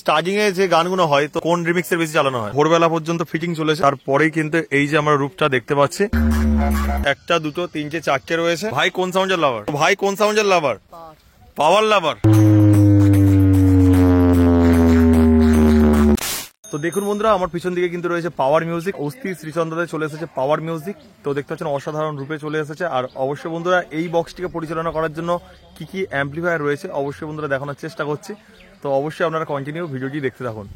Starting এ যে গানগুলো হয় তো কোন রিমিক্স এর বেশি চালানো হয়? ভোরবেলা পর্যন্ত ফিটিং চলেছে, তারপরেই কিন্তু এই যে আমরা রূপটা দেখতে পাচ্ছি, একটা দুটো তিনটে চারটে রয়েছে। ভাই কোন সাউন্ডের লাভার? ভাই কোন সাউন্ডের লাভার? পাওয়ার লাভার। তো দেখুন বন্ধুরা, আমার পিছন দিকে কিন্তু রয়েছে পাওয়ার মিউজিক। অস্থি শ্রীচন্দ্রতে চলে এসেছে পাওয়ার মিউজিক। তো দেখতে পাচ্ছেন অসাধারণ রূপে চলে এসেছে। আর অবশ্যই বন্ধুরা এই বক্সটিকে পরিচালনা করার জন্য কি কি অ্যাম্পলিফায়ার রয়েছে অবশ্যই বন্ধুরা দেখানোর চেষ্টা করছি। তো অবশ্যই আপনারা কন্টিনিউ ভিডিওটি দেখতে থাকুন।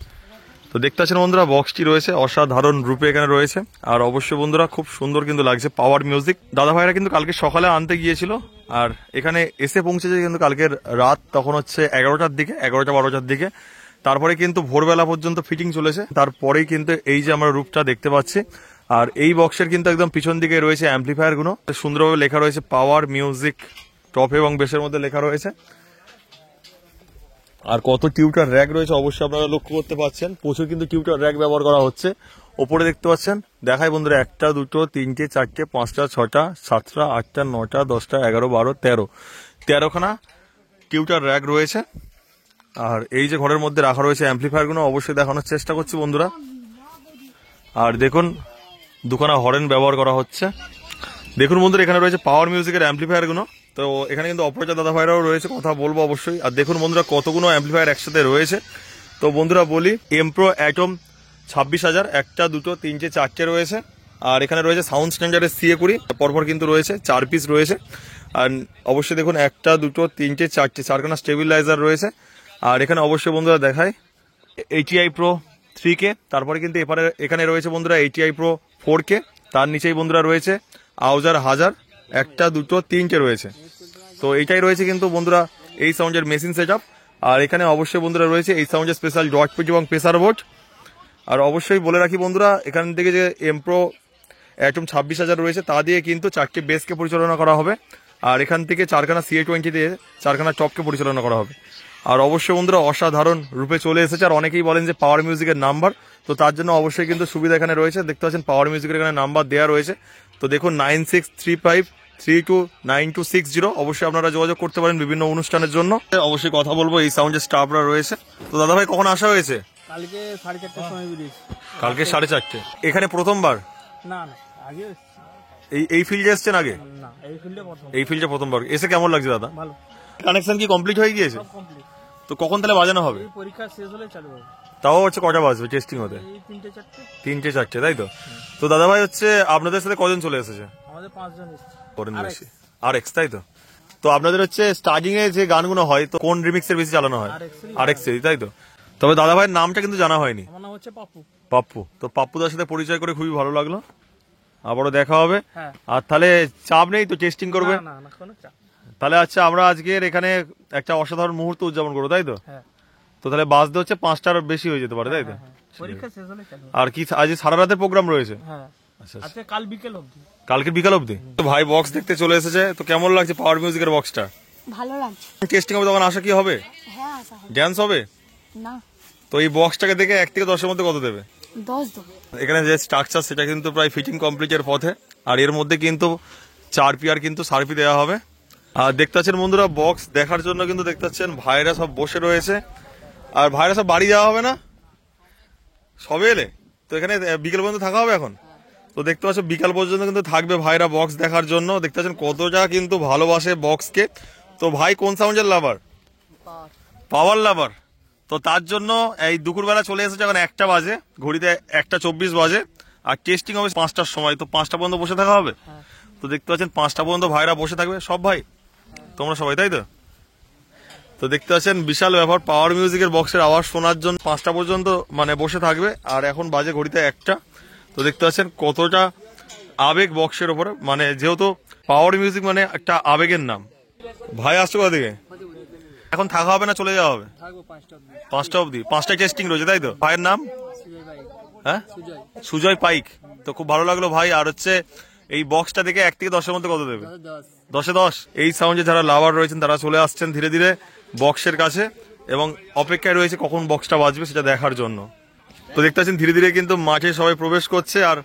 তো দেখতে পাচ্ছেন বন্ধুরা বক্সটি রয়েছে অসাধারণ রূপে এখানে রয়েছে। আর অবশ্যই বন্ধুরা খুব সুন্দর কিন্তু লাগছে পাওয়ার মিউজিক। দাদা ভাইরা কিন্তু কালকে সকালে আনতে গিয়েছিল, আর এখানে এসে পৌঁছেছে কিন্তু কালকের রাত, তখন হচ্ছে 11টার দিকে, 11টা-12টার দিকে। তারপরে কিন্তু ভোরবেলা পর্যন্ত ফিটিং চলেছে, তারপরেই কিন্তু এই যে আমরা রূপটা দেখতে পাচ্ছি। আর এই বক্সের কিন্তু একদম পিছন দিকে রয়েছে অ্যাম্পলিফায়ার গুলো, সুন্দরভাবে লেখা রয়েছে পাওয়ার মিউজিক, টপ এবং বেসের মধ্যে লেখা রয়েছে। আর কত টিউটার র্যাক রয়েছে অবশ্যই আপনারা লক্ষ্য করতে পাচ্ছেন, প্রচুর কিন্তু টিউটার র্যাক ব্যবহার করা হচ্ছে। ওপরে দেখতে পাচ্ছেন, দেখাই বন্ধুরা, একটা দুটো তিনটে চারটে পাঁচটা ছটা সাতটা আটটা নটা 10টা 11 12 13খানা টিউটার র্যাক রয়েছে। আর এই যে ঘরের মধ্যে রাখা রয়েছে অ্যাম্পলিফায়ার গুলো অবশ্যই দেখানোর চেষ্টা করছি বন্ধুরা। আর দেখুন দুখানা হরেন ব্যবহার করা হচ্ছে। দেখুন বন্ধুরা, এখানে রয়েছে পাওয়ার মিউজিকের অ্যাম্পলিফায়ার গুলো। তো এখানে কিন্তু অপরাজা দাদা ভাইরাও রয়েছে, কথা বলবো অবশ্যই। আর দেখুন বন্ধুরা কতগুলো অ্যাম্পলিফায়ার একসাথে রয়েছে। তো বন্ধুরা বলি, এমপ্রো অ্যাটম 26,000, একটা দুটো তিনটে চারটে রয়েছে। আর এখানে রয়েছে সাউন্ড স্ট্যান্ডার্ডের CA20 পরপর কিন্তু রয়েছে, 4 পিস রয়েছে। আর অবশ্যই দেখুন একটা দুটো তিনটে চারটে, 4খানা স্টেবিলাইজার রয়েছে। আর এখানে অবশ্যই বন্ধুরা দেখায় ATI Pro 3K, তারপরে কিন্তু এখানে রয়েছে বন্ধুরা ATI Pro 4K, তার নিচেই বন্ধুরা রয়েছে আউজার 1000, একটা দুটো তিনটে রয়েছে। তো এইটাই রয়েছে কিন্তু বন্ধুরা এই সাউন্ডের মেশিন সেটআপ। আর এখানে অবশ্যই বন্ধুরা রয়েছে এই সাউন্ডের স্পেশাল ডট পিচ এবং প্রেসার বোর্ড। আর অবশ্যই বলে রাখি বন্ধুরা, এখান থেকে যে এমপ্রো অ্যাটম 26,000 রয়েছে তা দিয়ে কিন্তু 4টে বেসকে পরিচালনা করা হবে। আর এখান থেকে 4খানা CA20 দিয়ে 4খানা টপকে পরিচালনা করা হবে। আর অবশ্যই বন্ধুরা অসাধারণ রূপে চলে এসেছে। আর অনেকেই বলেন যে পাওয়ার মিউজিকের নাম্বার, তো তার জন্য অবশ্যই কিন্তু সুবিধা এখানে রয়েছে। দেখতে পাচ্ছেন পাওয়ার মিউজিকের এখানে নাম্বার দেওয়া রয়েছে। তো দেখুন 9635329260, অবশ্যই আপনারা যোগাযোগ করতে পারেন বিভিন্ন অনুষ্ঠানের জন্য। অবশ্যই কথা বলবো, এই সাউন্ডের স্টাফরা রয়েছে। তো দাদা ভাই কখন আসা হয়েছে? কালকে 4:30টার সময় বেরিয়েছি। কালকে 4:30। এখানে প্রথমবার? না না, আগে এই ফিল্ডে এসছেন আগে? না, এই ফিল্ডে প্রথমবার। এসে কেমন লাগছে দাদা? ভালো। কানেকশন কি কমপ্লিট হয়ে গিয়েছে? সব কমপ্লিট। তো কখন তাহলে বাজানো হবে? এই পরীক্ষা শেষ হলে চালু হবে। তাও হচ্ছে কটা বাজবে টেস্টিং হতে? এই 3-4টে। 3-4, তাই তো? তো দাদা ভাই হচ্ছে আপনাদের সাথে কজন চলে এসেছে? আমাদের 5 জন এসেছে। করেন বেশি RX, তাই তো? তো আপনাদের হচ্ছে স্টার্টিং এ যে গানগুলো হয় তো কোন রিমিক্স এর বেশি চালানো হয়? RX, তাই তো? তবে দাদা ভাইয়ের নামটা কিন্তু জানা হয়নি। আমার নাম হচ্ছে পাপ্পু। পাপ্পু। তো পাপ্পুদার সাথে পরিচয় করে খুবই ভালো লাগলো, আবারও দেখা হবে। হ্যাঁ। আর তাহলে চাপ নেই তো, টেস্টিং করবে? না না, কোনো চাপ। তাহলে আচ্ছা, আমরা আজকের এখানে একটা অসাধারণ মুহূর্ত উদযাপন করবো, তাই তো? হ্যাঁ। তো তাহলে বাজতে হচ্ছে 5টার বেশি হয়ে যেতে পারে, তাই তো? পরীক্ষা শেষ হলে চালু হবে। আর কি আজ সারা রাতের প্রোগ্রাম রয়েছে? হ্যাঁ। আচ্ছা, আজকে কাল বিকেল অবধি। কালকে বিকাল অবধি। তো ভাই বক্স দেখতে চলে এসেছে, তো কেমন লাগছে পাওয়ার মিউজিকের বক্সটা? ভালো লাগছে। টেস্টিং হবে তখন আসা কি হবে? হ্যাঁ, আসা হবে। ড্যান্স হবে? না, তো এই বক্সটাকে দেখে 1 থেকে 10-এর মধ্যে কত দেবে? 10 দেবো। এখানে যে স্ট্রাকচার সেটা কিন্তু প্রায় ফিটিং কমপ্লিটের পথে। আর এর মধ্যে কিন্তু 4 পিয়ার কিন্তু সার্ভি দেওয়া হবে। আর দেখতে পাচ্ছেন বন্ধুরা, বক্স দেখার জন্য কিন্তু দেখতে পাচ্ছেন ভাইরা সব বসে রয়েছে। আর ভাইরা সব বাড়ি যাওয়া হবে না? সবে এলে তো এখানে বিকেল পর্যন্ত থাকা হবে এখন। তো দেখতে পাচ্ছ বিকাল পর্যন্ত কিন্তু থাকবে ভাইরা বক্স দেখার জন্য। দেখতে পাচ্ছেন কতটা কিন্তু ভালোবাসে বক্সকে। তো ভাই কোন সাউন্ডের লাভার? পাওয়ার লাভার। তো তার জন্য এই দুপুরবেলা চলে এসেছে, এখন 1টা বাজে, ঘড়িতে 1:24 বাজে। আর টেস্টিং হবে 5টার সময়, তো 5টা পর্যন্ত বসে থাকা হবে। তো দেখতে পাচ্ছেন 5টা পর্যন্ত ভাইরা বসে থাকবে, সব ভাই তোমরা সবাই, তাই তো? তো দেখতে পাচ্ছেন বিশাল ব্যাপার, পাওয়ার মিউজিকের বক্সের আওয়াজ শোনার জন্য 5টা পর্যন্ত মানে বসে থাকবে। আর এখন বাজে ঘড়িতে 1টা। তো দেখতে পাচ্ছেন কতটা আবেগ বক্সের ওপরে, মানে যেহেতু পাওয়ার মিউজিক মানে একটা আবেগের নাম। ভাই আসছো কোথা থেকে? এখন থাকা হবে না চলে যাওয়া হবে? থাকবো 5টা অবধি। 5টা অবধি? 5টায় টেস্টিং রয়েছে, তাই তো? ভাইয়ের নাম? সুজয় ভাই। হ্যাঁ, সুজয়। সুজয় পাইক। তো খুব ভালো লাগলো ভাই। আর হচ্ছে এই বক্সটা দেখে 1 থেকে 10-এর মধ্যে কত দেবে? 10। 10-এ 10। এই সাউন্ডে যারা লাভার রয়েছেন তারা চলে আসছেন ধীরে ধীরে বক্সের কাছে এবং অপেক্ষায় রয়েছে কখন বক্সটা বাজবে সেটা দেখার জন্য। তো দেখতে পাচ্ছেন ধীরে ধীরে কিন্তু মাঠে সবাই প্রবেশ করছে। আর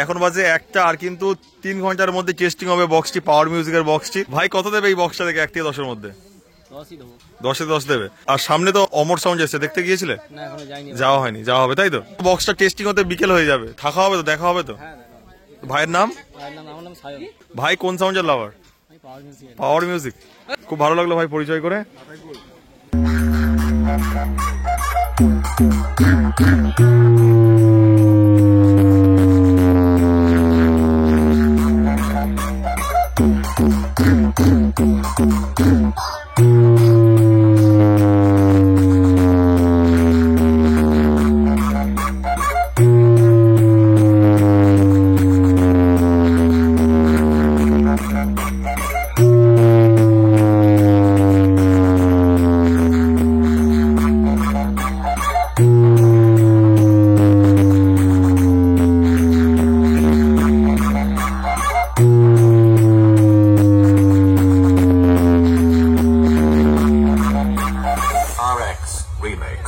এখন বাজে 1টা, আর কিন্তু 3 ঘন্টার মধ্যে টেস্টিং হবে বক্সটি, পাওয়ার মিউজিকের বক্সটি। ভাই কত দেবে এই বক্সটা দেখে 1 থেকে 10-এর মধ্যে? 10ই দেবো। 10-এ 10 দেবে। আর সামনে তো অমর সাউন্ড এসছে, দেখতে গিয়েছিলে? না এখনো যাইনি। যাওয়া হয়নি, যাওয়া হবে তাই তো? বক্সটা টেস্টিং হতে বিকেল হয়ে যাবে, থাকা হবে তো, দেখা হবে তো? হ্যাঁ দাদা। ভাইয়ের নাম? আমার নাম সায়ন। ভাই কোন সাউন্ডের লাভার? আমি পাওয়ার মিউজিক। Power music. খুব ভালো লাগলো ভাই পরিচয় করে। RX Remix.